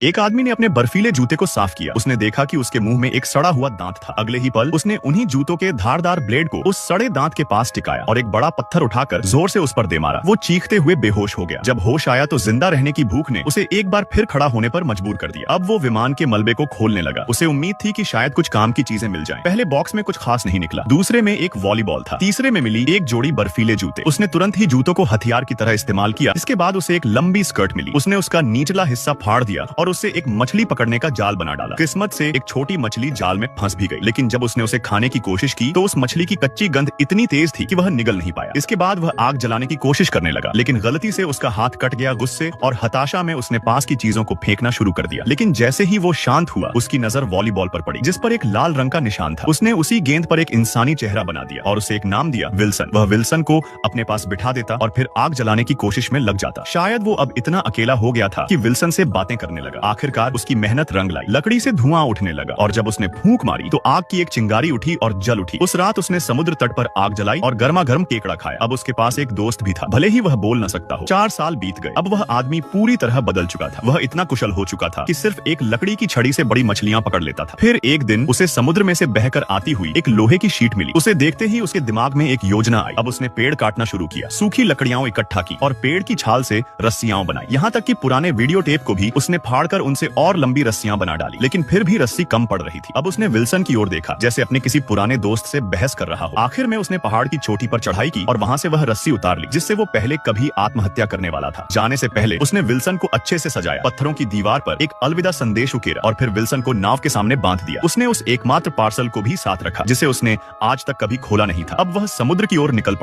एक आदमी ने अपने बर्फीले जूते को साफ किया। उसने देखा कि उसके मुंह में एक सड़ा हुआ दांत था। अगले ही पल उसने उन्हीं जूतों के धारदार ब्लेड को उस सड़े दांत के पास टिकाया और एक बड़ा पत्थर उठाकर जोर से उस पर दे मारा। वो चीखते हुए बेहोश हो गया। जब होश आया तो जिंदा रहने की भूख ने उसे एक बार फिर खड़ा होने पर मजबूर कर दिया। अब वो विमान के मलबे को खोलने लगा। उसे उम्मीद थी कि शायद कुछ काम की चीजें मिल जाएं। पहले बॉक्स में कुछ खास नहीं निकला। दूसरे में एक वॉलीबॉल था। तीसरे में मिली एक जोड़ी बर्फीले जूते। उसने तुरंत ही जूतों को हथियार की तरह इस्तेमाल किया। इसके बाद उसे एक लंबी स्कर्ट मिली। उसने उसका निचला हिस्सा फाड़ दिया और उससे एक मछली पकड़ने का जाल बना डाला। किस्मत से एक छोटी मछली जाल में फंस भी गई, लेकिन जब उसने उसे खाने की कोशिश की तो उस मछली की कच्ची गंध इतनी तेज थी कि वह निगल नहीं पाया। इसके बाद वह आग जलाने की कोशिश करने लगा, लेकिन गलती से उसका हाथ कट गया। गुस्से और हताशा में उसने पास की चीजों को फेंकना शुरू कर दिया। लेकिन जैसे ही वो शांत हुआ, उसकी नजर वॉलीबॉल पर पड़ी, जिस पर एक लाल रंग का निशान था। उसने उसी गेंद पर एक इंसानी चेहरा बना दिया और उसे एक नाम दिया, विल्सन। वह विल्सन को अपने पास बिठा देता और फिर आग जलाने की कोशिश में लग जाता। शायद वो अब इतना अकेला हो गया था कि विल्सन से बातें करने लगा। आखिरकार उसकी मेहनत रंग लाई। लकड़ी से धुआं उठने लगा और जब उसने फूंक मारी तो आग की एक चिंगारी उठी और जल उठी। उस रात उसने समुद्र तट पर आग जलाई और गर्मा गर्म केकड़ा खाया। अब उसके पास एक दोस्त भी था, भले ही वह बोल न सकता हो। 4 साल बीत गए। अब वह आदमी पूरी तरह बदल चुका था। वह इतना कुशल हो चुका था कि सिर्फ एक लकड़ी की छड़ी से बड़ी मछलियां पकड़ लेता था। फिर एक दिन उसे समुद्र में से बहकर आती हुई एक लोहे की शीट मिली। उसे देखते ही उसके दिमाग में एक योजना आई। अब उसने पेड़ काटना शुरू किया, सूखी लकड़ियां इकट्ठा की और पेड़ की छाल से रस्सियां बनाई। यहाँ तक कि पुराने वीडियो टेप को भी उसने फाड़कर उनसे और लंबी रस्सियां बना डाली। लेकिन फिर भी रस्सी कम पड़ रही थी। अब उसने विल्सन की ओर देखा, जैसे अपने किसी पुराने दोस्त से बहस कर रहा हो। आखिर में उसने पहाड़ की चोटी पर चढ़ाई की और वहां से वह रस्सी उतार ली, जिससे वो पहले कभी आत्महत्या करने वाला था। जाने से पहले उसने विल्सन को अच्छे से सजाया, पत्थरों की दीवार पर एक अलविदा संदेश उकेरा और फिर विल्सन को नाव के सामने बांध दिया। उसने उस एकमात्र पार्सल को भी साथ रखा जिसे उसने आज तक कभी खोला नहीं था। अब वह समुद्र की ओर निकल